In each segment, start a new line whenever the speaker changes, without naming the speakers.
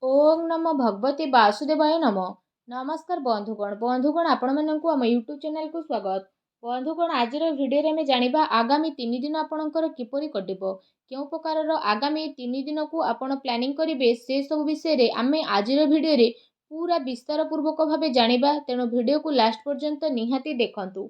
ओम नमो भगवते वासुदेवाय नमः। नमस्कार बंधुगण आपण मानक आम यूट्यूब चैनल को स्वागत। बंधुगण आज भिडियो में जानिबा आगामी 3 दिन आपणकर किपरि कटिबो, केउ प्रकार आगामी 3 दिन को आपण प्लानिंग करिवे से सब विषय रे आमे आज भिडियो रे पूरा विस्तार पूर्वक भावे जानिबा। तेणु भिडियो को लास्ट पर्यंत निहाती देखंतु।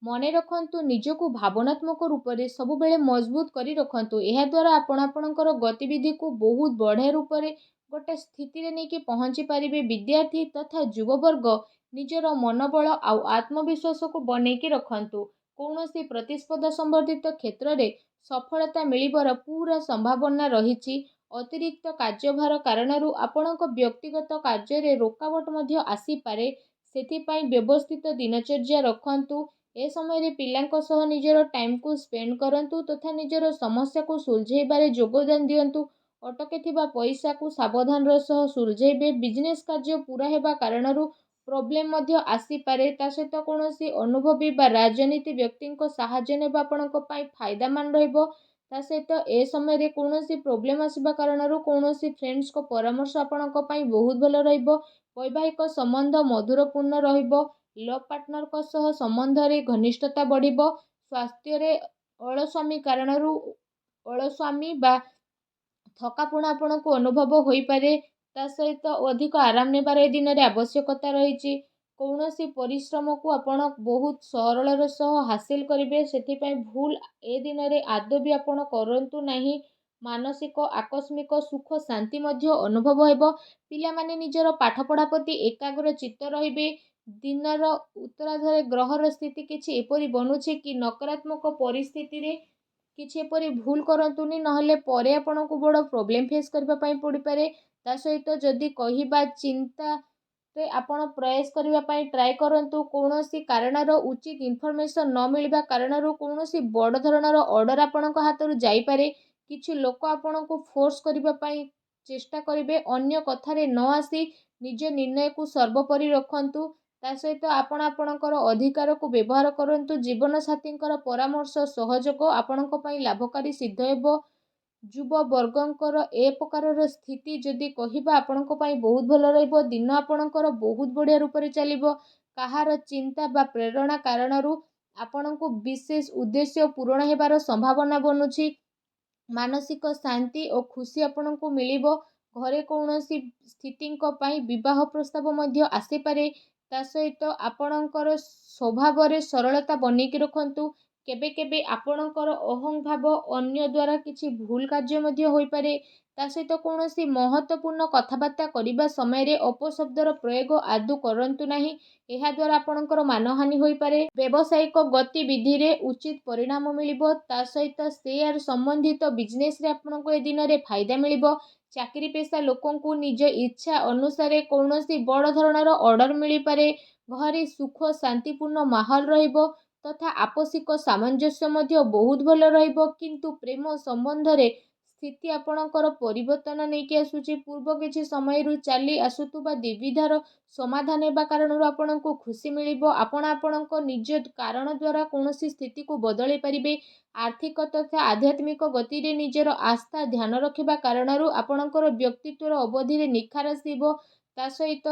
मने रखंतु निजको भावनात्मक रूप से सबुबेले मजबूत करी रखंतु। एहा द्वारा आपण आपणकर गतिविधि को बहुत बढ़िया रूप से गोटे स्थिति रे नहीं पहुंची पारिबे। विद्यार्थी तथा युववर्ग निजर मनोबल आउ आत्मविश्वास को बनैकी रखंतु। कौनसी प्रतिस्पर्धा संबंधित क्षेत्र में सफलता मिलिबार पूरा संभावना रही। अतिरिक्त कार्यभार कारणरू आपणक व्यक्तिगत कार्य रे रोकावट मध्य आसी पारे। सेथिपाई व्यवस्थित दिनचर्या रखंतु। ए समय रे पिलांको सह निजर टाइम को स्पेंड करंतु तथा निजर समस्या को सुलझेबारे योगदान दियंतु। अटके थिबा पैसा को सावधान सह सुलझेबे। बिजनेस कार्य पूरा हेबा कारणरू प्रोब्लेम मध्य आसी पारे। ता सहित कोनोसी अनुभवी बा राजनीति व्यक्ति को सहाय्य नेबा आपणक पई फायदामान रहइबो। ता सहित ए समय रे कोनोसी प्रोब्लेम आसीबा कारणरू कोनोसी फ्रेंड्स को परामर्श आपणक पई बहुत भलो रहइबो। वैवाहिक संबंध मधुरपूर्ण रहइबो। लव पार्टनर को सह संबंध रे घनिष्ठता बढ़िबो। स्वास्थ्य रे अलस्वामी कारणरू अलस्वामी बा थकापुणा आपण को अनुभव होई पारे। ता सहित अधिक आराम नेबार ए दिन रे आवश्यकता रही। कौनसी परिश्रम को आपण बहुत सरल सह हासिल करेंगे। से भूल ए दिन रे आदौ भी आपण करंतु नहीं। मानसिक आकस्मिक सुख शांति मध्य अनुभव हेबो। पिला माने निजर पाठ पढ़ा प्रति एकाग्र चित्त रहिबे। दिनर उत्तरार्धरे ग्रहर स्थिति किछि एपरि बनुछि कि नकारात्मक परिस्थिति रे किछि एपरि भूल करंतुनी, नहले परे आपनको बड़ प्रोब्लेम फेस करबा पई पड़ी पारे। ता सहित जदि कहिबा चिंता रे आपण प्रयास करबा पई ट्राई करंतु। कोनोसी कारणर उचित इन्फॉर्मेशन न मिलबा कारणरू कोनोसी बड़ धरणर ऑर्डर आपणक हातरू जाई पारे। किछि लोक आपणको फोर्स करबा पई चेष्टा करिवे। अन्य कथारे न आसी निज निर्णय को सर्वोपरि रखंतु। ता सहित आपण आपणकर अधिकार को व्यवहार करंतु। जीवन साथींकर परामर्श सहयोग आपणक पई लाभकारी सिद्ध हेबो। युव वर्गंकर ए प्रकार स्थिति जदि कहिबा आपणक पई बहुत भलो रहइबो। दिन आपणकर बहुत बढ़िया रूप से चलिबो। कहार चिंता बा प्रेरणा कारणरू आपणको विशेष उद्देश्य पूरण हेबार संभावना बनुछि। मानसिक शांति और खुशी आपणको मिलिबो। घरे कौनसी स्थितिंक पई विवाह प्रस्ताव मध्य आसी पारे। ता सहित आपणकर स्वभाव रे सरलता बनेकी रखंतु। केबे केबे आपणकर अहं भाव अन्य द्वारा किछि भूल कार्य मध्य होई पारे। ता सहित कौनसी महत्वपूर्ण कथबार्ता करिबा समय रे अपशब्दर प्रयोग आदौ करंतु नाही। एहा द्वारा आपणकर मानहानि होई पारे। व्यावसायिक गतिविधि रे उचित परिणाम मिलिबो। ता सहित शेयर संबंधित बिजनेस रे आपणको ए दिन रे फायदा मिलिबो। चाकरी पेशा लोकों को निज इच्छा अनुसार कौनसी बड़ धरणर ऑर्डर मिली पारे। घरे सुख शांतिपूर्ण माहौल रहिबो तथा आपसिक सामंजस्य मध्य बहुत भलो रहिबो। किंतु प्रेम संबंध रे स्थिति आपणकर परिवर्तन नहीं आसुची। पूर्व किछि समय रु चली आसुतुबा द्विविधार समाधान हेबा कारणरू आपणको खुशी मिलिबो। आपण आपणको निज कारण द्वारा कौनसी स्थिति को बदलै परिबे। आर्थिक तथा आध्यात्मिक गति रे निजर आस्था ध्यान रखिबा कारणरू आपणकर व्यक्तित्वर अवधि रे निखार आसीबो। ता सहित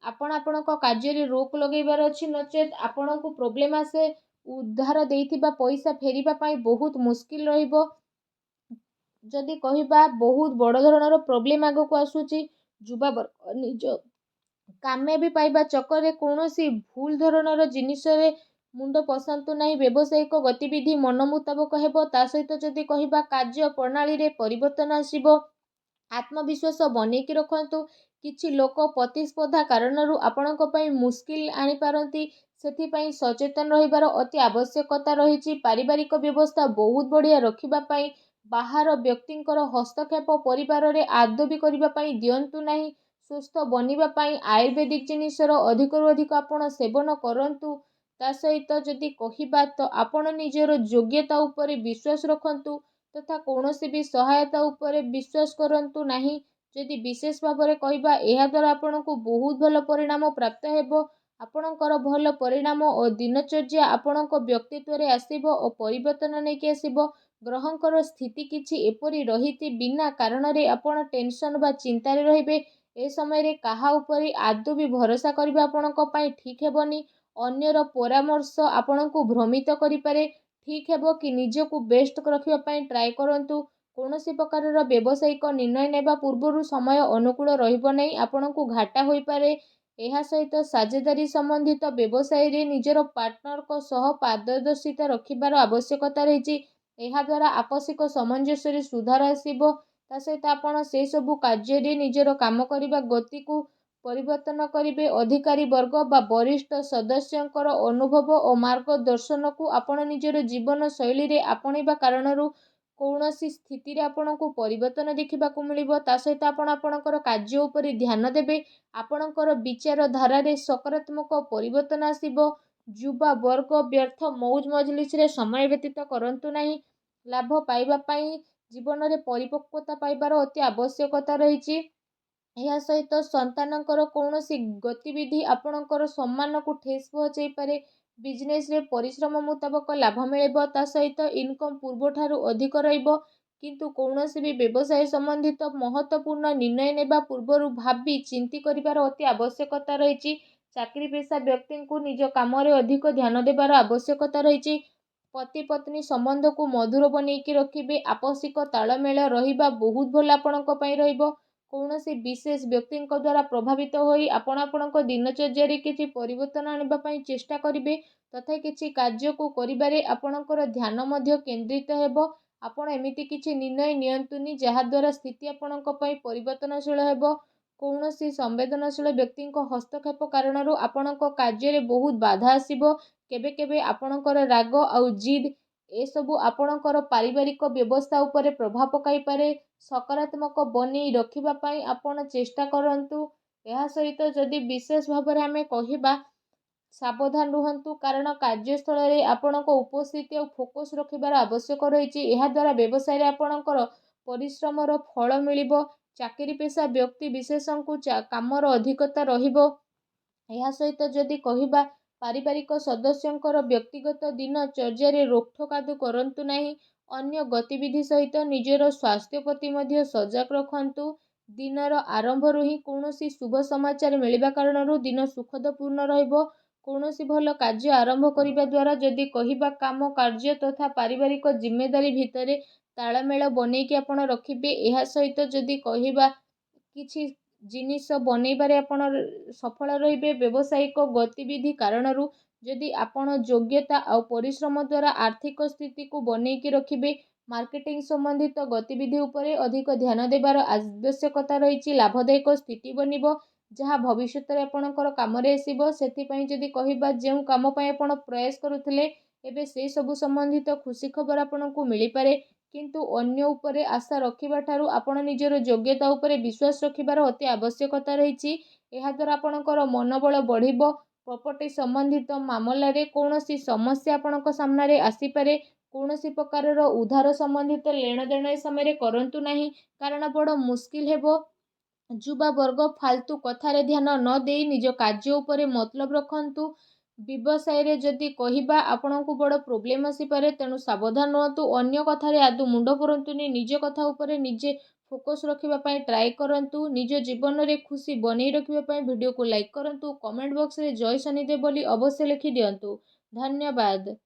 आपण आपणको कार्य रे रोक लगेबार अछि, नचेत आपणको प्रोब्लेम आसे उद्धार देइथिबा पैसा फेरिबा पई बहुत मुश्किल रहिबो। जदि कहिबा बहुत बड़ धरणर प्रोब्लेम आगो को आसुची। युवा वर्ग निज कामयाबी पाइबा चक्कर रे कौनसी भूल धरणर जिनिस रे मुंड पसंतु नहीं। व्यावसायिक गतिविधि मन मुताबक हेबो। ता सहित जदि कहिबा कार्य प्रणाली रे परिवर्तन आसीबो। आत्मविश्वास बनेकी रखंतु। किछि लोक प्रतिस्पर्धा कारणरू आपणक पई मुश्किल आनी पारंती। सेथिपई सचेतन रहिबार अति आवश्यकता रहिछि। पारिवारिक व्यवस्था बहुत बढ़िया रखिबा पई बाहर व्यक्तिंकर हस्तक्षेप परिवार रे आदौ भी करिबा पई दियंतु नाही। सुस्थ बनिबा पई आयुर्वेदिक जिनिसर अधिकरू अधिक आपण सेवन करंतु। ता सहित जदि कहिबा तो आपण निजर योग्यता उपरे विश्वास रखंतु तथा कौनसी भी सहायता उपरे विश्वास करंतु नाही। जदि विशेष भाव में कहिबा एहा द्वारा आपणको बहुत भल परिणाम प्राप्त हेबो। आपणकर भल परिणाम और दिनचर्या आपणको व्यक्तित्व रे आसीबो और परिवर्तन नेकी आसीबो। ଗ୍ରହଙ୍କର ସ୍ଥିତି କିଛି ଏପରି ରହିଛି ବିନା କାରଣରେ ଆପଣ ଟେନସନ୍ ବା ଚିନ୍ତାରେ ରହିବେ। ଏ ସମୟରେ କାହା ଉପରେ ଆଦୌ ବି ଭରସା କରିବା ଆପଣଙ୍କ ପାଇଁ ଠିକ୍ ହେବନି। ଅନ୍ୟର ପରାମର୍ଶ ଆପଣଙ୍କୁ ଭ୍ରମିତ କରିପାରେ। ଠିକ୍ ହେବ କି ନିଜକୁ ବେଷ୍ଟ ରଖିବା ପାଇଁ ଟ୍ରାଏ କରନ୍ତୁ। କୌଣସି ପ୍ରକାରର ବ୍ୟବସାୟିକ ନିର୍ଣ୍ଣୟ ନେବା ପୂର୍ବରୁ ସମୟ ଅନୁକୂଳ ରହିବ ନାହିଁ, ଆପଣଙ୍କୁ ଘାଟା ହୋଇପାରେ। ଏହା ସହିତ ସାଝେଦାରୀ ସମ୍ବନ୍ଧିତ ବ୍ୟବସାୟରେ ନିଜର ପାର୍ଟନରଙ୍କ ସହ ପାରଦର୍ଶିତା ରଖିବାର ଆବଶ୍ୟକତା ରହିଛି। ଏହାଦ୍ୱାରା ଆପୋଷିକ ସାମଞ୍ଜସ୍ୟରେ ସୁଧାର ଆସିବ। ତା ସହିତ ଆପଣ ସେସବୁ କାର୍ଯ୍ୟରେ ନିଜର କାମ କରିବା ଗତିକୁ ପରିବର୍ତ୍ତନ କରିବେ। ଅଧିକାରୀ ବର୍ଗ ବା ବରିଷ୍ଠ ସଦସ୍ୟଙ୍କର ଅନୁଭବ ଓ ମାର୍ଗଦର୍ଶନକୁ ଆପଣ ନିଜର ଜୀବନ ଶୈଳୀରେ ଆପଣେଇବା କାରଣରୁ କୌଣସି ସ୍ଥିତିରେ ଆପଣଙ୍କୁ ପରିବର୍ତ୍ତନ ଦେଖିବାକୁ ମିଳିବ। ତା ସହିତ ଆପଣ ଆପଣଙ୍କର କାର୍ଯ୍ୟ ଉପରେ ଧ୍ୟାନ ଦେବେ। ଆପଣଙ୍କର ବିଚାରଧାରାରେ ସକାରାତ୍ମକ ପରିବର୍ତ୍ତନ ଆସିବ। ଯୁବା ବର୍ଗ ବ୍ୟର୍ଥ ମଉଜ ମଜଲିସରେ ସମୟ ବ୍ୟତୀତ କରନ୍ତୁ ନାହିଁ। ଲାଭ ପାଇବା ପାଇଁ ଜୀବନରେ ପରିପକ୍ୱତା ପାଇବାର ଅତି ଆବଶ୍ୟକତା ରହିଛି। ଏହା ସହିତ ସନ୍ତାନଙ୍କର କୌଣସି ଗତିବିଧି ଆପଣଙ୍କର ସମ୍ମାନକୁ ଠେସ୍ ପହଞ୍ଚାଇପାରେ। ବିଜନେସରେ ପରିଶ୍ରମ ମୁତାବକ ଲାଭ ମିଳିବ। ତା ସହିତ ଇନକମ୍ ପୂର୍ବଠାରୁ ଅଧିକ ରହିବ। କିନ୍ତୁ କୌଣସି ବି ବ୍ୟବସାୟ ସମ୍ବନ୍ଧିତ ମହତ୍ତ୍ୱପୂର୍ଣ୍ଣ ନିର୍ଣ୍ଣୟ ନେବା ପୂର୍ବରୁ ଭାବି ଚିନ୍ତି କରିବାର ଅତି ଆବଶ୍ୟକତା ରହିଛି। ଚାକିରି ପେଶା ବ୍ୟକ୍ତିଙ୍କୁ ନିଜ କାମରେ ଅଧିକ ଧ୍ୟାନ ଦେବାର ଆବଶ୍ୟକତା ରହିଛି। ପତି ପତ୍ନୀ ସମ୍ବନ୍ଧକୁ ମଧୁର ବନେଇକି ରଖିବେ। ଆପୋଷିକ ତାଳମେଳ ରହିବା ବହୁତ ଭଲ ଆପଣଙ୍କ ପାଇଁ ରହିବ। କୌଣସି ବିଶେଷ ବ୍ୟକ୍ତିଙ୍କ ଦ୍ୱାରା ପ୍ରଭାବିତ ହୋଇ ଆପଣ ଆପଣଙ୍କ ଦିନଚର୍ଯ୍ୟାରେ କିଛି ପରିବର୍ତ୍ତନ ଆଣିବା ପାଇଁ ଚେଷ୍ଟା କରିବେ। ତଥାପି କିଛି କାର୍ଯ୍ୟକୁ କରିବାରେ ଆପଣଙ୍କର ଧ୍ୟାନ ମଧ୍ୟ କେନ୍ଦ୍ରିତ ହେବ। ଆପଣ ଏମିତି କିଛି ନିର୍ଣ୍ଣୟ ନିଅନ୍ତୁନି ଯାହାଦ୍ୱାରା ସ୍ଥିତି ଆପଣଙ୍କ ପାଇଁ ପରିବର୍ତ୍ତନଶୀଳ ହେବ। କୌଣସି ସମ୍ବେଦନଶୀଳ ବ୍ୟକ୍ତିଙ୍କ ହସ୍ତକ୍ଷେପ କାରଣରୁ ଆପଣଙ୍କ କାର୍ଯ୍ୟରେ ବହୁତ ବାଧା ଆସିବ। କେବେ କେବେ ଆପଣଙ୍କର ରାଗ ଆଉ ଜିଦ୍ ଏସବୁ ଆପଣଙ୍କର ପାରିବାରିକ ବ୍ୟବସ୍ଥା ଉପରେ ପ୍ରଭାବ ପକାଇପାରେ। ସକାରାତ୍ମକ ବନେଇ ରଖିବା ପାଇଁ ଆପଣ ଚେଷ୍ଟା କରନ୍ତୁ। ଏହା ସହିତ ଯଦି ବିଶେଷ ଭାବରେ ଆମେ କହିବା, ସାବଧାନ ରୁହନ୍ତୁ, କାରଣ କାର୍ଯ୍ୟସ୍ଥଳରେ ଆପଣଙ୍କ ଉପସ୍ଥିତି ଆଉ ଫୋକସ୍ ରଖିବାର ଆବଶ୍ୟକ ରହିଛି। ଏହାଦ୍ୱାରା ବ୍ୟବସାୟରେ ଆପଣଙ୍କର ପରିଶ୍ରମର ଫଳ ମିଳିବ। ଚାକିରି ପେଶା ବ୍ୟକ୍ତି ବିଶେଷଙ୍କୁ କାମର ଅଧିକତା ରହିବ। ଏହା ସହିତ ଯଦି କହିବା, ପାରିବାରିକ ସଦସ୍ୟଙ୍କର ବ୍ୟକ୍ତିଗତ ଦିନଚର୍ଯ୍ୟାରେ ରୋକଠୋକ କରନ୍ତୁ ନାହିଁ। ଅନ୍ୟ ଗତିବିଧି ସହିତ ନିଜର ସ୍ୱାସ୍ଥ୍ୟ ପ୍ରତି ମଧ୍ୟ ସଜାଗ ରଖନ୍ତୁ। ଦିନର ଆରମ୍ଭରୁ ହିଁ କୌଣସି ଶୁଭ ସମାଚାର ମିଳିବା କାରଣରୁ ଦିନ ସୁଖଦପୂର୍ଣ୍ଣ ରହିବ। କୌଣସି ଭଲ କାର୍ଯ୍ୟ ଆରମ୍ଭ କରିବା ଦ୍ୱାରା ଯଦି କହିବା, କାମ କାର୍ଯ୍ୟ ତଥା ପାରିବାରିକ ଜିମ୍ମେଦାରୀ ଭିତରେ ତାଳମେଳ ବନେଇକି ଆପଣ ରଖିବେ। ଏହା ସହିତ ଯଦି କହିବା, କିଛି ଜିନିଷ ବନେଇବାରେ ଆପଣ ସଫଳ ରହିବେ। ବ୍ୟବସାୟିକ ଗତିବିଧି କାରଣରୁ ଯଦି ଆପଣ ଯୋଗ୍ୟତା ଆଉ ପରିଶ୍ରମ ଦ୍ୱାରା ଆର୍ଥିକ ସ୍ଥିତିକୁ ବନେଇକି ରଖିବେ। ମାର୍କେଟିଂ ସମ୍ବନ୍ଧିତ ଗତିବିଧି ଉପରେ ଅଧିକ ଧ୍ୟାନ ଦେବାର ଆବଶ୍ୟକତା ରହିଛି। ଲାଭଦାୟକ ସ୍ଥିତି ବନିବ, ଯାହା ଭବିଷ୍ୟତରେ ଆପଣଙ୍କର କାମରେ ଆସିବ। ସେଥିପାଇଁ ଯଦି କହିବା, ଯେଉଁ କାମ ପାଇଁ ଆପଣ ପ୍ରୟାସ କରୁଥିଲେ ଏବେ ସେହି ସବୁ ସମ୍ବନ୍ଧିତ ଖୁସି ଖବର ଆପଣଙ୍କୁ ମିଳିପାରେ। କିନ୍ତୁ ଅନ୍ୟ ଉପରେ ଆଶା ରଖିବା ଠାରୁ ଆପଣ ନିଜର ଯୋଗ୍ୟତା ଉପରେ ବିଶ୍ୱାସ ରଖିବାର ଅତି ଆବଶ୍ୟକତା ରହିଛି। ଏହାଦ୍ୱାରା ଆପଣଙ୍କର ମନୋବଳ ବଢ଼ିବ। ପ୍ରପର୍ଟି ସମ୍ବନ୍ଧିତ ମାମଲାରେ କୌଣସି ସମସ୍ୟା ଆପଣଙ୍କ ସାମ୍ନାରେ ଆସିପାରେ। କୌଣସି ପ୍ରକାରର ଉଧାର ସମ୍ବନ୍ଧିତ ନେଣଦେଣ ଏ ସମୟରେ କରନ୍ତୁ ନାହିଁ, କାରଣ ବଡ଼ ମୁସ୍କିଲ ହେବ। ଯୁବା ବର୍ଗ ଫାଲତୁ କଥାରେ ଧ୍ୟାନ ନ ଦେଇ ନିଜ କାର୍ଯ୍ୟ ଉପରେ ମତଲବ ରଖନ୍ତୁ। ବ୍ୟବସାୟରେ ଯଦି କହିବା, ଆପଣଙ୍କୁ ବଡ଼ ପ୍ରୋବ୍ଲେମ୍ ଆସିପାରେ, ତେଣୁ ସାବଧାନ ରୁହନ୍ତୁ। ଅନ୍ୟ କଥାରେ ଆଦୌ ମୁଣ୍ଡ ପୁରାନ୍ତୁନି। ନିଜ କଥା ଉପରେ ନିଜେ ଫୋକସ୍ ରଖିବା ପାଇଁ ଟ୍ରାଏ କରନ୍ତୁ। ନିଜ ଜୀବନରେ ଖୁସି ବନେଇ ରଖିବା ପାଇଁ ଭିଡ଼ିଓକୁ ଲାଇକ୍ କରନ୍ତୁ। କମେଣ୍ଟ ବକ୍ସରେ ଜୟ ଶନିଦେବ ବୋଲି ଅବଶ୍ୟ ଲେଖି ଦିଅନ୍ତୁ। ଧନ୍ୟବାଦ।